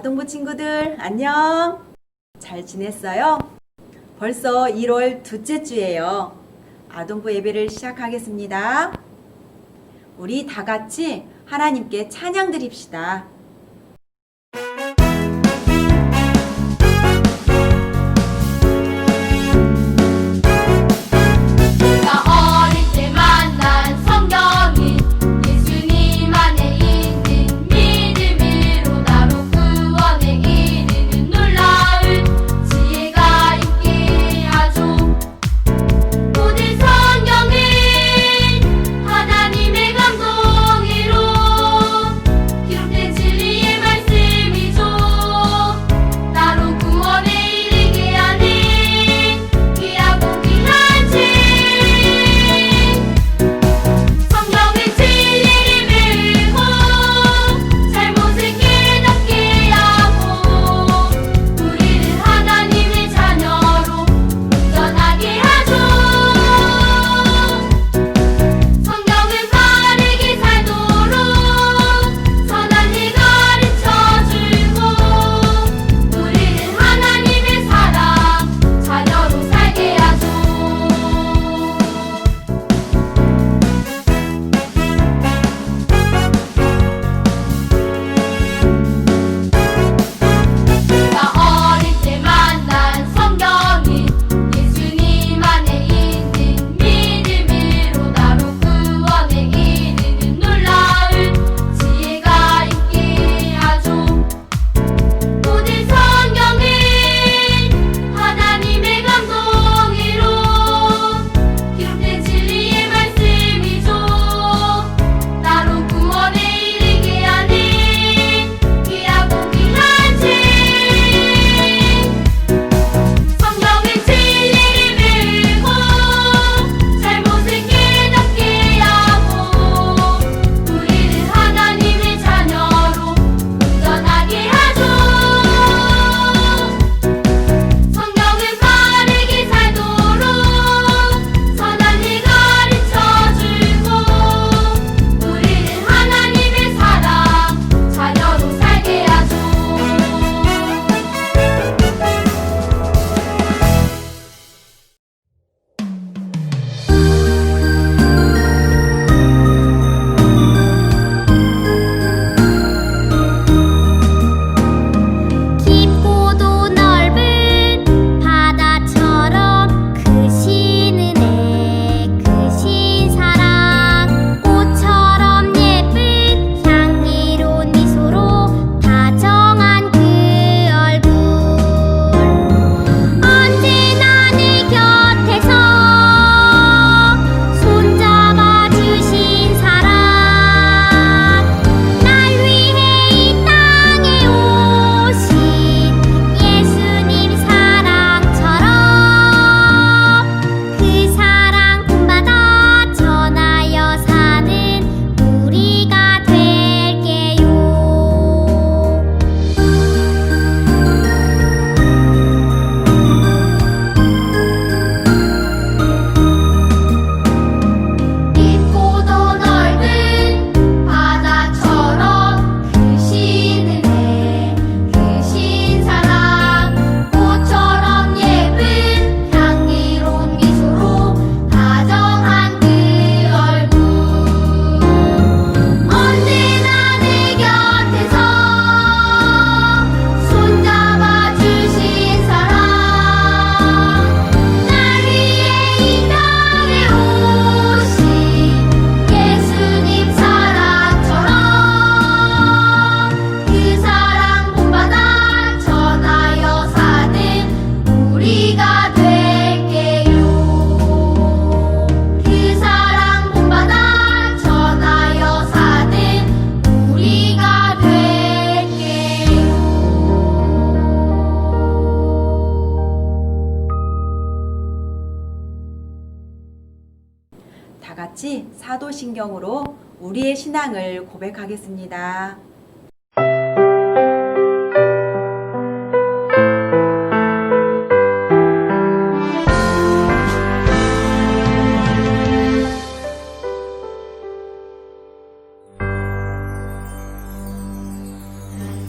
아동부 친구들 안녕. 잘 지냈어요? 벌써 1월 둘째 주예요. 아동부 예배를 시작하겠습니다. 우리 다 같이 하나님께 찬양 드립시다. 다 같이 사도신경으로 우리의 신앙을 고백하겠습니다.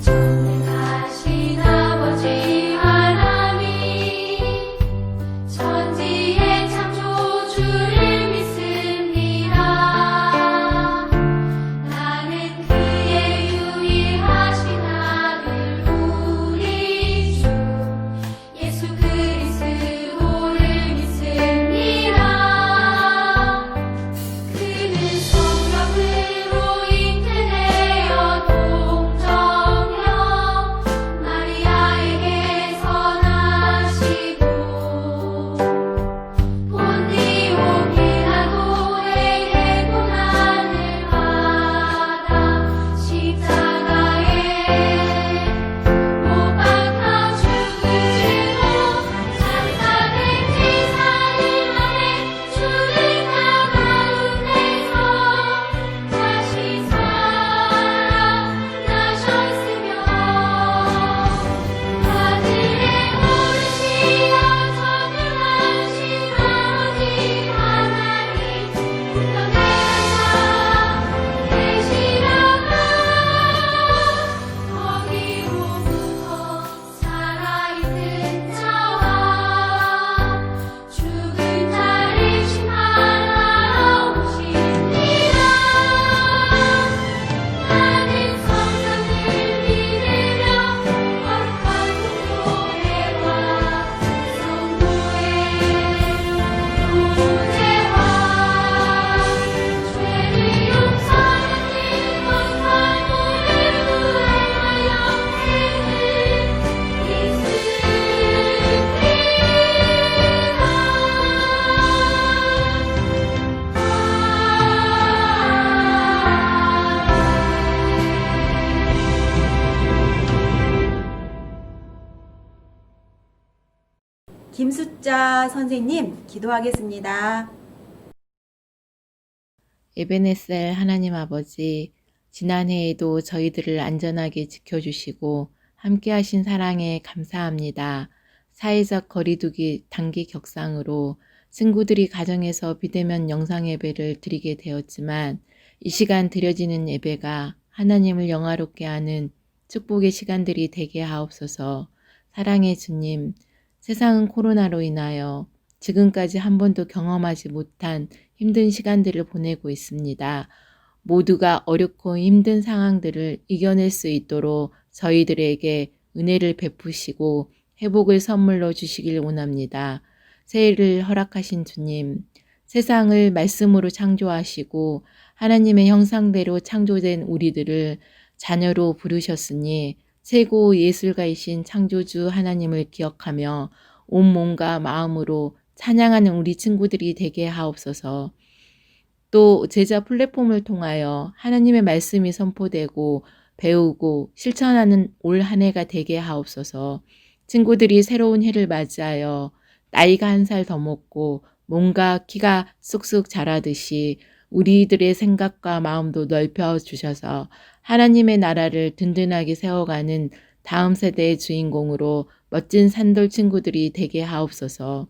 천을 김수자 선생님 기도하겠습니다. 에베네셀 하나님 아버지, 지난해에도 저희들을 안전하게 지켜주시고 함께하신 사랑에 감사합니다. 사회적 거리두기 단기 격상으로 친구들이 가정에서 비대면 영상 예배를 드리게 되었지만 이 시간 드려지는 예배가 하나님을 영화롭게 하는 축복의 시간들이 되게 하옵소서. 사랑의 주님, 세상은 코로나로 인하여 지금까지 한 번도 경험하지 못한 힘든 시간들을 보내고 있습니다. 모두가 어렵고 힘든 상황들을 이겨낼 수 있도록 저희들에게 은혜를 베푸시고 회복을 선물로 주시길 원합니다. 새해를 허락하신 주님, 세상을 말씀으로 창조하시고 하나님의 형상대로 창조된 우리들을 자녀로 부르셨으니 최고 예술가이신 창조주 하나님을 기억하며 온 몸과 마음으로 찬양하는 우리 친구들이 되게 하옵소서. 또 제자 플랫폼을 통하여 하나님의 말씀이 선포되고 배우고 실천하는 올 한 해가 되게 하옵소서. 친구들이 새로운 해를 맞이하여 나이가 한 살 더 먹고 몸과 키가 쑥쑥 자라듯이 우리들의 생각과 마음도 넓혀 주셔서 하나님의 나라를 든든하게 세워가는 다음 세대의 주인공으로 멋진 산돌 친구들이 되게 하옵소서.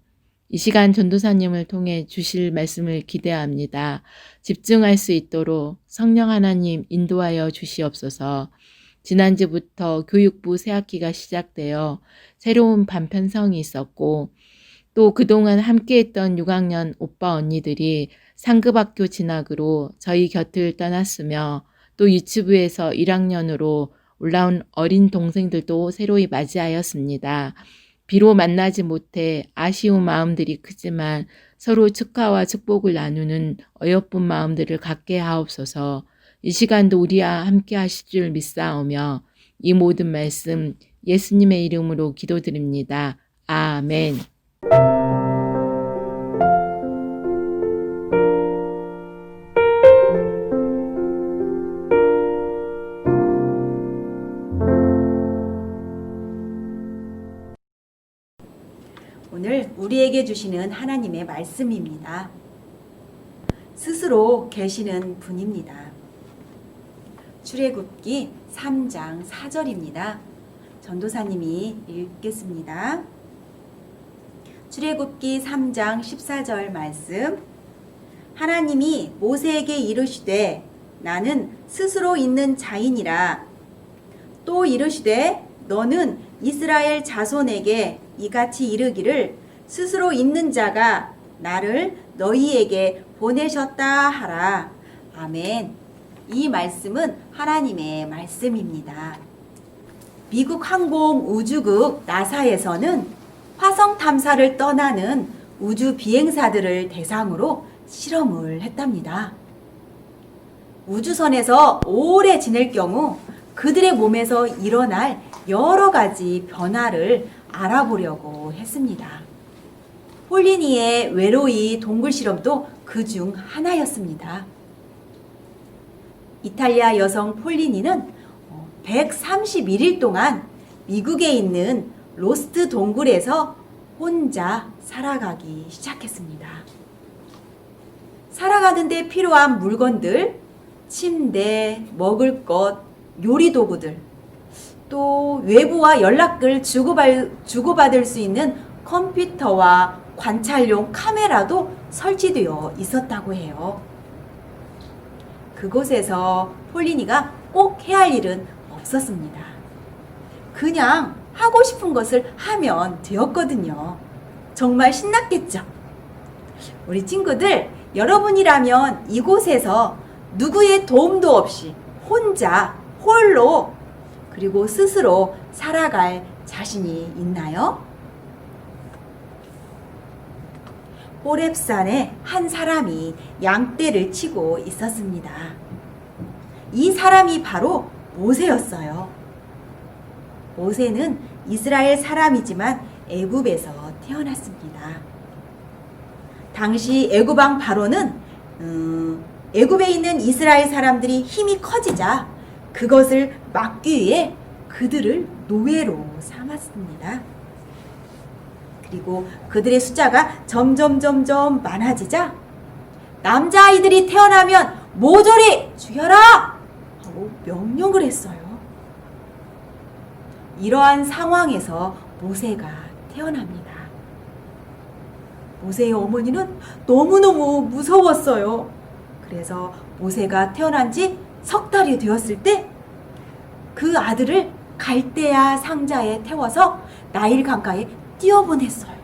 이 시간 전도사님을 통해 주실 말씀을 기대합니다. 집중할 수 있도록 성령 하나님 인도하여 주시옵소서. 지난주부터 교육부 새학기가 시작되어 새로운 반편성이 있었고 또 그동안 함께했던 6학년 오빠 언니들이 상급학교 진학으로 저희 곁을 떠났으며 또 유치부에서 1학년으로 올라온 어린 동생들도 새로이 맞이하였습니다. 비록 만나지 못해 아쉬운 마음들이 크지만 서로 축하와 축복을 나누는 어여쁜 마음들을 갖게 하옵소서. 이 시간도 우리와 함께 하실 줄 믿사오며 이 모든 말씀 예수님의 이름으로 기도드립니다. 아멘. 오늘 우리에게 주시는 하나님의 말씀입니다. 스스로 계시는 분입니다. 출애굽기 3장 4절입니다. 전도사님이 읽겠습니다. 출애굽기 3장 14절 말씀. 하나님이 모세에게 이르시되 나는 스스로 있는 자이니라. 또 이르시되 너는 이스라엘 자손에게 이같이 이르기를 스스로 있는 자가 나를 너희에게 보내셨다 하라. 아멘. 이 말씀은 하나님의 말씀입니다. 미국 항공우주국 나사에서는 화성 탐사를 떠나는 우주 비행사들을 대상으로 실험을 했답니다. 우주선에서 오래 지낼 경우 그들의 몸에서 일어날 여러 가지 변화를 알아보려고 했습니다. 폴리니의 외로이 동굴 실험도 그 중 하나였습니다. 이탈리아 여성 폴리니는 131일 동안 미국에 있는 로스트 동굴에서 혼자 살아가기 시작했습니다. 살아가는데 필요한 물건들, 침대, 먹을 것, 요리 도구들, 또 외부와 연락을 주고받을 수 있는 컴퓨터와 관찰용 카메라도 설치되어 있었다고 해요. 그곳에서 폴리니가 꼭 해야 할 일은 없었습니다. 그냥 하고 싶은 것을 하면 되었거든요. 정말 신났겠죠? 우리 친구들, 여러분이라면 이곳에서 누구의 도움도 없이 혼자 홀로 그리고 스스로 살아갈 자신이 있나요? 호렙산에 한 사람이 양떼를 치고 있었습니다. 이 사람이 바로 모세였어요. 모세는 이스라엘 사람이지만 애굽에서 태어났습니다. 당시 애굽 왕 바로는 애굽에 있는 이스라엘 사람들이 힘이 커지자 그것을 막기 위해 그들을 노예로 삼았습니다. 그리고 그들의 숫자가 점점 많아지자 남자아이들이 태어나면 모조리 죽여라! 하고 명령을 했어요. 이러한 상황에서 모세가 태어납니다. 모세의 어머니는 너무너무 무서웠어요. 그래서 모세가 태어난 지 석 달이 되었을 때 그 아들을 갈대아 상자에 태워서 나일 강가에 뛰어보냈어요.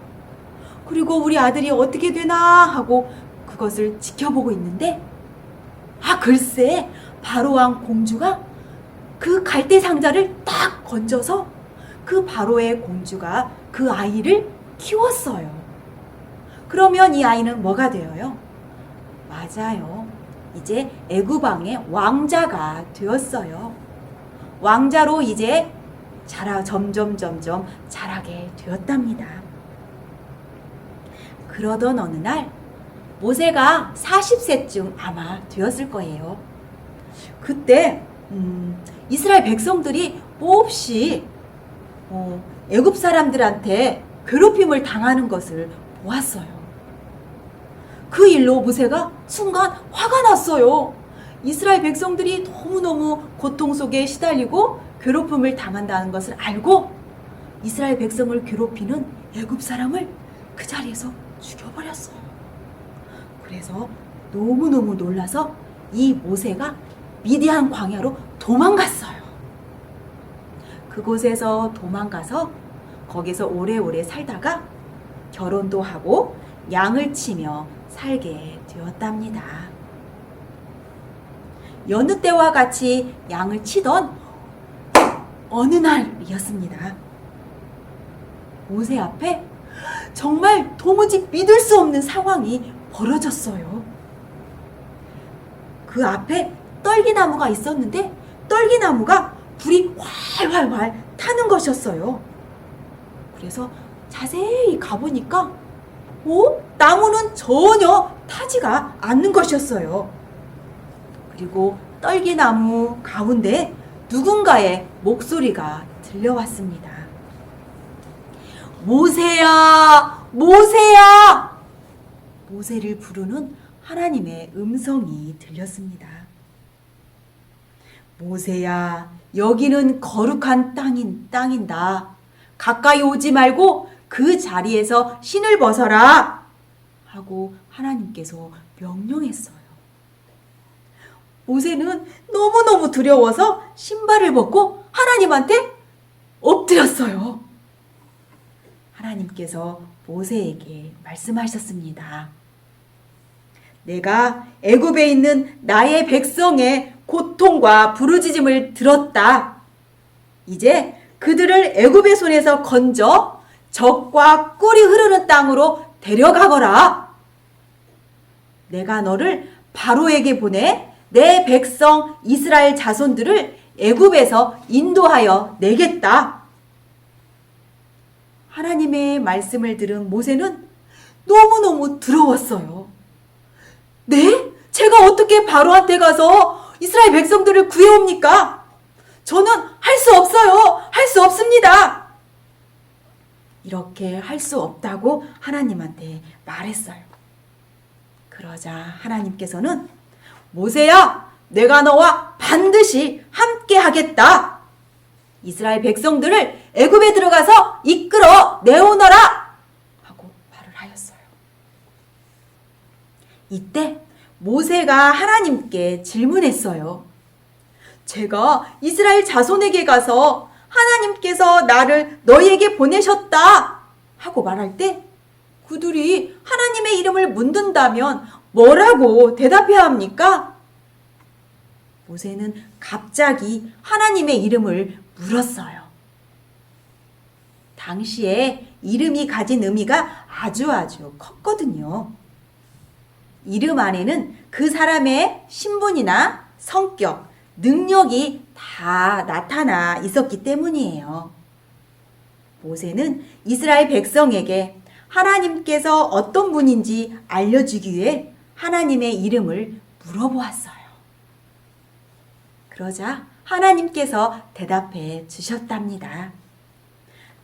그리고 우리 아들이 어떻게 되나 하고 그것을 지켜보고 있는데 글쎄 바로왕 공주가 그 갈대 상자를 딱 건져서 그 바로의 공주가 그 아이를 키웠어요. 그러면 이 아이는 뭐가 되어요? 맞아요. 이제 애굽왕의 왕자가 되었어요. 왕자로 이제 점점 자라게 되었답니다. 그러던 어느 날 모세가 40세쯤 아마 되었을 거예요. 그때 이스라엘 백성들이 몹시 애굽 사람들한테 괴롭힘을 당하는 것을 보았어요. 그 일로 모세가 순간 화가 났어요. 이스라엘 백성들이 너무너무 고통 속에 시달리고 괴롭힘을 당한다는 것을 알고 이스라엘 백성을 괴롭히는 애굽 사람을 그 자리에서 죽여버렸어요. 그래서 너무너무 놀라서 이 모세가 미디안 광야로 도망갔어요. 그곳에서 도망가서 거기서 오래오래 살다가 결혼도 하고 양을 치며 살게 되었답니다. 여느 때와 같이 양을 치던 어느 날이었습니다. 모세 앞에 정말 도무지 믿을 수 없는 상황이 벌어졌어요. 그 앞에 떨기나무가 있었는데 떨기나무가 불이 활활활 타는 것이었어요. 그래서 자세히 가보니까 나무는 전혀 타지가 않는 것이었어요. 그리고 떨기나무 가운데 누군가의 목소리가 들려왔습니다. 모세야! 모세야! 모세를 부르는 하나님의 음성이 들렸습니다. 모세야, 여기는 거룩한 땅인다. 가까이 오지 말고 그 자리에서 신을 벗어라! 하고 하나님께서 명령했어요. 모세는 너무너무 두려워서 신발을 벗고 하나님한테 엎드렸어요. 하나님께서 모세에게 말씀하셨습니다. 내가 애굽에 있는 나의 백성의 고통과 부르짖음을 들었다. 이제 그들을 애굽의 손에서 건져 젖과 꿀이 흐르는 땅으로 데려가거라. 내가 너를 바로에게 보내 내 백성 이스라엘 자손들을 애굽에서 인도하여 내겠다. 하나님의 말씀을 들은 모세는 너무너무 두려웠어요. 네? 제가 어떻게 바로한테 가서 이스라엘 백성들을 구해옵니까? 저는 할 수 없어요. 할 수 없습니다. 이렇게 할 수 없다고 하나님한테 말했어요. 그러자 하나님께서는 모세야, 내가 너와 반드시 함께 하겠다. 이스라엘 백성들을 애굽에 들어가서 이끌어 내오너라 하고 말을 하였어요. 이때 모세가 하나님께 질문했어요. 제가 이스라엘 자손에게 가서 하나님께서 나를 너희에게 보내셨다 하고 말할 때 그들이 하나님의 이름을 묻는다면 뭐라고 대답해야 합니까? 모세는 갑자기 하나님의 이름을 물었어요. 당시에 이름이 가진 의미가 아주 컸거든요. 이름 안에는 그 사람의 신분이나 성격, 능력이 다 나타나 있었기 때문이에요. 모세는 이스라엘 백성에게 하나님께서 어떤 분인지 알려주기 위해 하나님의 이름을 물어보았어요. 그러자 하나님께서 대답해 주셨답니다.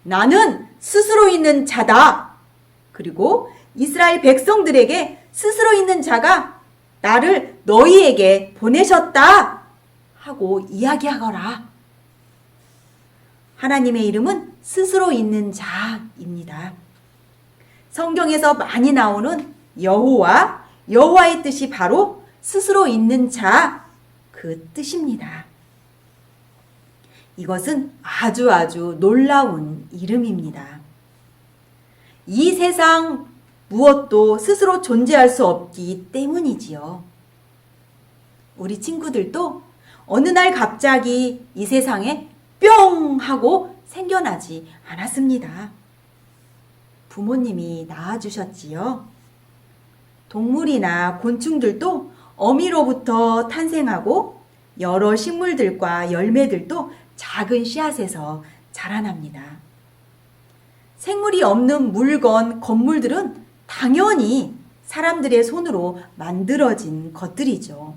나는 스스로 있는 자다. 그리고 이스라엘 백성들에게 스스로 있는 자가 나를 너희에게 보내셨다 하고 이야기하거라. 하나님의 이름은 스스로 있는 자입니다. 성경에서 많이 나오는 여호와, 여호와의 뜻이 바로 스스로 있는 자, 그 뜻입니다. 이것은 아주 놀라운 이름입니다. 이 세상 무엇도 스스로 존재할 수 없기 때문이지요. 우리 친구들도 어느 날 갑자기 이 세상에 뿅 하고 생겨나지 않았습니다. 부모님이 낳아주셨지요. 동물이나 곤충들도 어미로부터 탄생하고 여러 식물들과 열매들도 작은 씨앗에서 자라납니다. 생물이 없는 물건, 건물들은 당연히 사람들의 손으로 만들어진 것들이죠.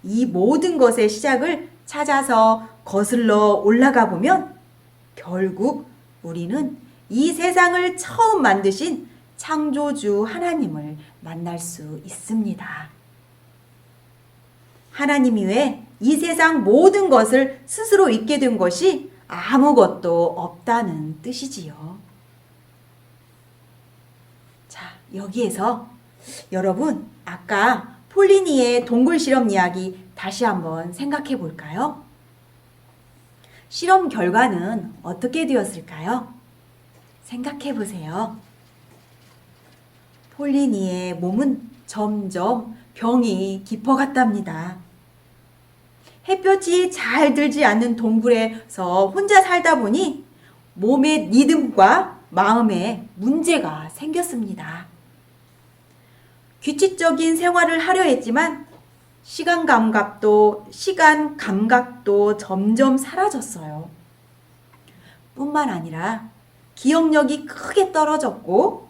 이 모든 것의 시작을 찾아서 거슬러 올라가 보면 결국 우리는 이 세상을 처음 만드신 창조주 하나님을 만날 수 있습니다. 하나님이 왜 이 세상 모든 것을 스스로 있게 된 것이 아무것도 없다는 뜻이지요. 자, 여기에서 여러분 아까 폴리니의 동굴 실험 이야기 다시 한번 생각해 볼까요? 실험 결과는 어떻게 되었을까요? 생각해 보세요. 폴리니의 몸은 점점 병이 깊어갔답니다. 햇볕이 잘 들지 않는 동굴에서 혼자 살다 보니 몸의 리듬과 마음에 문제가 생겼습니다. 규칙적인 생활을 하려 했지만 시간 감각도 점점 사라졌어요. 뿐만 아니라 기억력이 크게 떨어졌고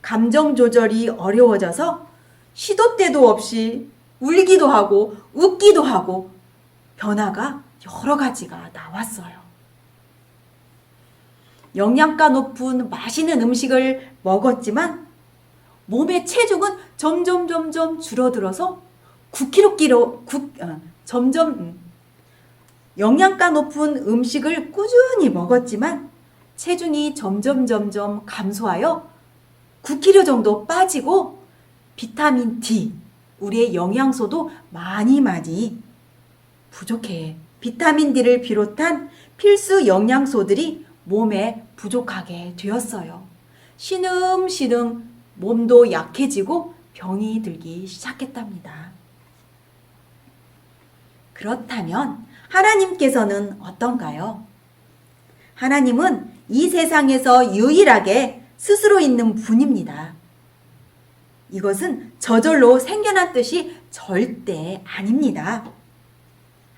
감정 조절이 어려워져서 시도 때도 없이 울기도 하고 웃기도 하고 변화가 여러 가지가 나왔어요. 영양가 높은 맛있는 음식을 먹었지만 몸의 체중은 점점 줄어들어서 9kg, 영양가 높은 음식을 꾸준히 먹었지만 체중이 점점 감소하여 9kg 정도 빠지고 비타민 D, 우리의 영양소도 많이 부족해. 비타민 D를 비롯한 필수 영양소들이 몸에 부족하게 되었어요. 신음신음 몸도 약해지고 병이 들기 시작했답니다. 그렇다면 하나님께서는 어떤가요? 하나님은 이 세상에서 유일하게 스스로 있는 분입니다. 이것은 저절로 생겨난 뜻이 절대 아닙니다.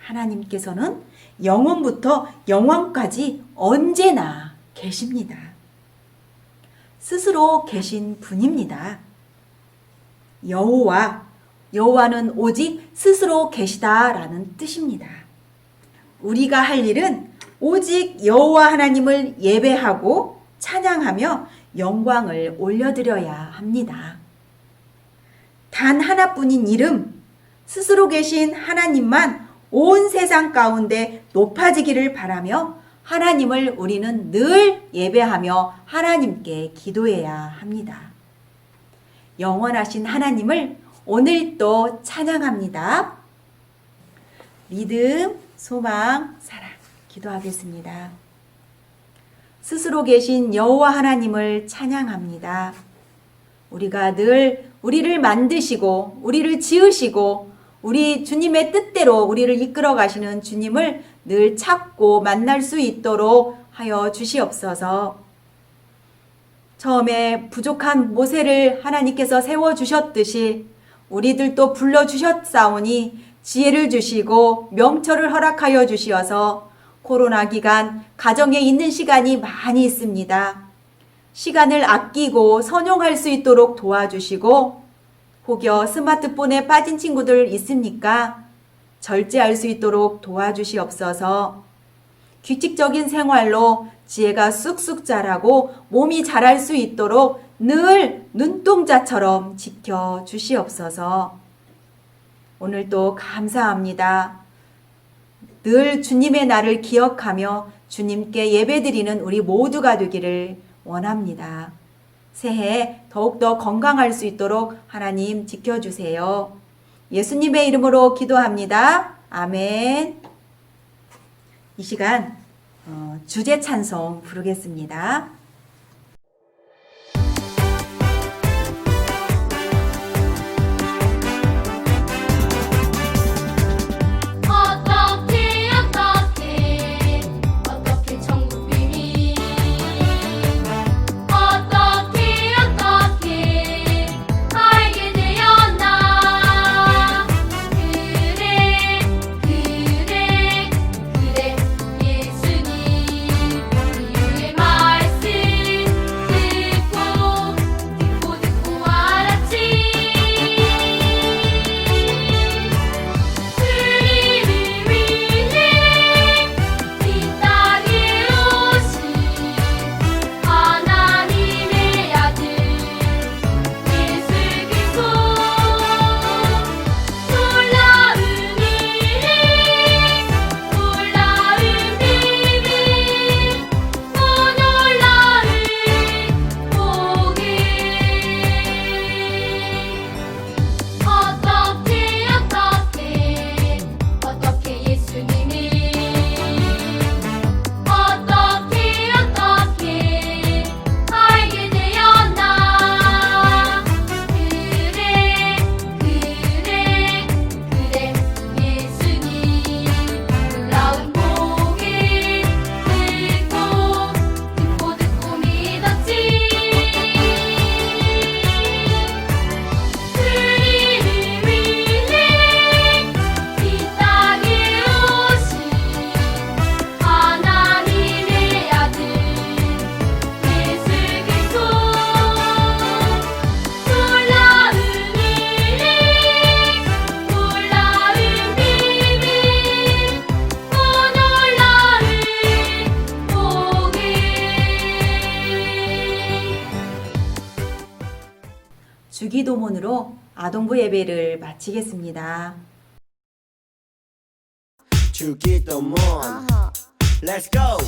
하나님께서는 영원부터 영원까지 언제나 계십니다. 스스로 계신 분입니다. 여호와는 오직 스스로 계시다라는 뜻입니다. 우리가 할 일은 오직 여호와 하나님을 예배하고 찬양하며 영광을 올려드려야 합니다. 단 하나뿐인 이름, 스스로 계신 하나님만 온 세상 가운데 높아지기를 바라며 하나님을 우리는 늘 예배하며 하나님께 기도해야 합니다. 영원하신 하나님을 오늘도 찬양합니다. 믿음, 소망, 사랑 기도하겠습니다. 스스로 계신 여호와 하나님을 찬양합니다. 우리가 늘 우리를 만드시고 우리를 지으시고 우리 주님의 뜻대로 우리를 이끌어 가시는 주님을 늘 찾고 만날 수 있도록 하여 주시옵소서. 처음에 부족한 모세를 하나님께서 세워주셨듯이 우리들도 불러주셨사오니 지혜를 주시고 명철을 허락하여 주시어서 코로나 기간 가정에 있는 시간이 많이 있습니다. 시간을 아끼고 선용할 수 있도록 도와주시고 혹여 스마트폰에 빠진 친구들 있습니까? 절제할 수 있도록 도와주시옵소서. 규칙적인 생활로 지혜가 쑥쑥 자라고 몸이 자랄 수 있도록 늘 눈동자처럼 지켜주시옵소서. 오늘도 감사합니다. 늘 주님의 날을 기억하며 주님께 예배드리는 우리 모두가 되기를 원합니다. 새해 더욱더 건강할 수 있도록 하나님 지켜주세요. 예수님의 이름으로 기도합니다. 아멘. 이 시간 주제 찬송 부르겠습니다. 어떻게 천국 비밀 어떻게 알게 되었나 그래 예수님 우리의 말씀 듣고 알았지 우리를 위해 이 땅에 오신 하나님의 아들 예수 그리스도 놀라운 일을 놀라운 비밀 놀라운 복을 어떻게 예수님이 어떻게 알게 되었나 그래 예수님 놀라운 복을 듣고 믿었지 우리를 위해 이 땅에 오신 하나님의 아들 예수 그리스도 놀라운 일을 놀라운 비밀 놀라운 복을 주기도문으로 아동부 예배를 마치겠습니다. 주기도문 Let's go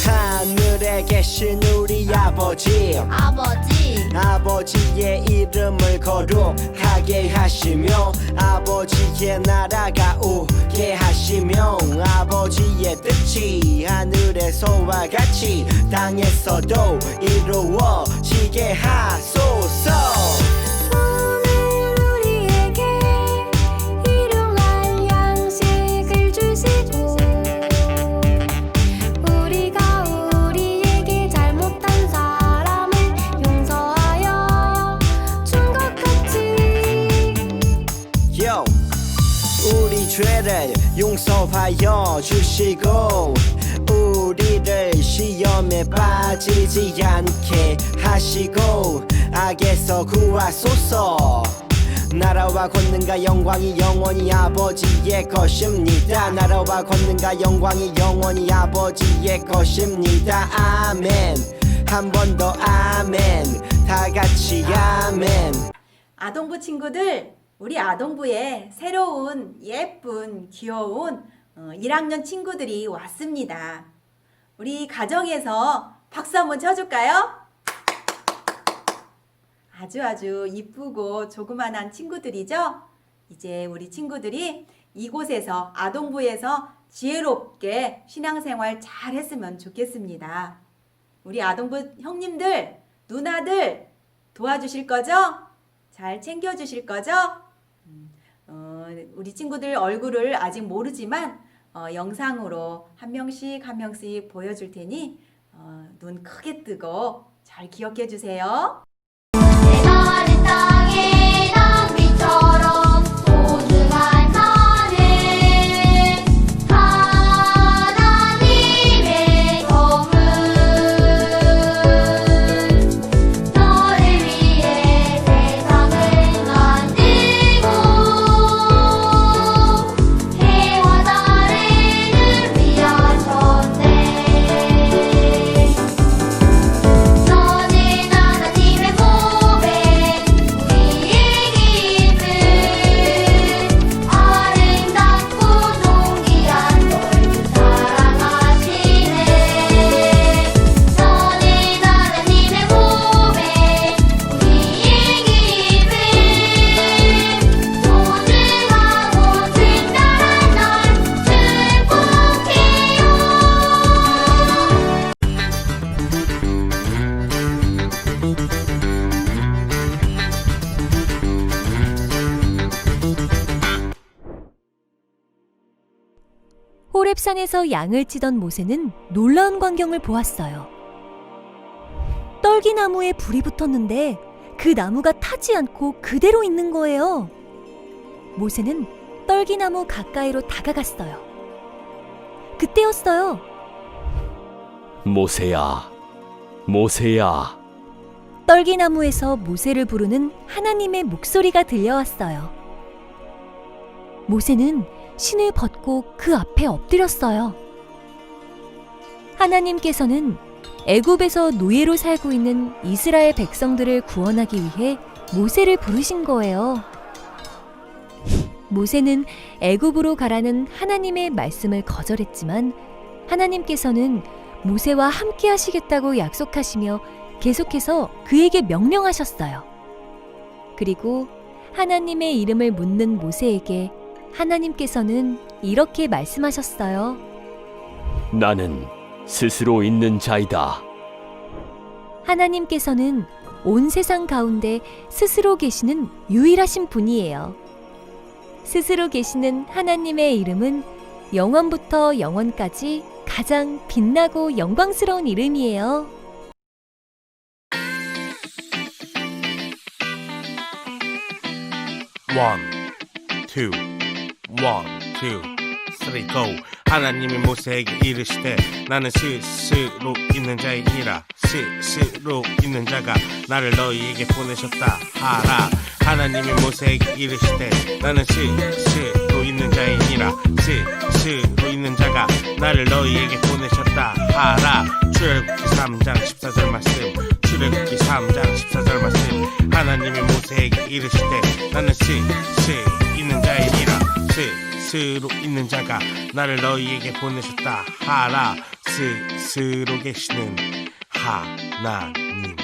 하늘에 계신 우리 아버지 아버지의 이름을 거룩하게 하시며 아버지의 나라가 오게 하시며 아버지의 뜻이 하늘에서와 같이 땅에서도 이루어지게 하소서 오늘 우리에게 일용할 양식을 주시고 우리가 우리에게 잘못한 사람을 용서하여 준 것 같이 Yo, 우리 죄를 용서하여 주시고 우리를 시험에 빠지지 않게 하시고 악에서 구하소서 나라와 권능과 영광이 영원히 아버지의 것입니다 나라와 권능과 영광이 영원히 아버지의 것입니다 아멘 한 번 더 아멘 다 같이 아멘 아동부 친구들, 우리 아동부에 새로운 예쁜 귀여운 1학년 친구들이 왔습니다. 우리 가정에서 박수 한번 쳐줄까요? 아주 이쁘고 조그만한 친구들이죠? 이제 우리 친구들이 이곳에서 아동부에서 지혜롭게 신앙생활 잘 했으면 좋겠습니다. 우리 아동부 형님들, 누나들 도와주실 거죠? 잘 챙겨주실 거죠? 우리 친구들 얼굴을 아직 모르지만 영상으로 한 명씩 보여줄 테니 눈 크게 뜨고 잘 기억해 주세요. 내가는 땅에 낭비처럼 소중한 나는 하나님의 선물 너를 위해 세상을 만들고 해와 달을 위한 전대 호렙산에서 양을 치던 모세는 놀라운 광경을 보았어요. 떨기나무에 불이 붙었는데 그 나무가 타지 않고 그대로 있는 거예요. 모세는 떨기나무 가까이로 다가갔어요. 그때였어요. 모세야, 모세야. 떨기나무에서 모세를 부르는 하나님의 목소리가 들려왔어요. 모세는 신을 벗고 그 앞에 엎드렸어요. 하나님께서는 애굽에서 노예로 살고 있는 이스라엘 백성들을 구원하기 위해 모세를 부르신 거예요. 모세는 애굽으로 가라는 하나님의 말씀을 거절했지만 하나님께서는 모세와 함께 하시겠다고 약속하시며 계속해서 그에게 명령하셨어요. 그리고 하나님의 이름을 묻는 모세에게 하나님께서는 이렇게 말씀하셨어요. 나는 스스로 있는 자이다. 하나님께서는 온 세상 가운데 스스로 계시는 유일하신 분이에요. 스스로 계시는 하나님의 이름은 영원부터 영원까지 가장 빛나고 영광스러운 이름이에요. One, two, one, two, three, go. 하나님이 모세에게 이르시되 나는 스스로 있는 자이니라. 스스로 있는 자가 나를 너희에게 보내셨다 하라. 하나님이 모세에게 이르시되 나는 스스로 있는 자이니라. 스스로 있는 자가 나를 너희에게 보내셨다 하라. 출애굽기 3장 14절 말씀. 출애굽기 3장 14절 말씀. 하나님이 모세에게 이르시되 나는 스스로 있는 자이니라. 스스로 있는 자가 나를 너희에게 보내셨다 하라. 스스로 계시는 하나님.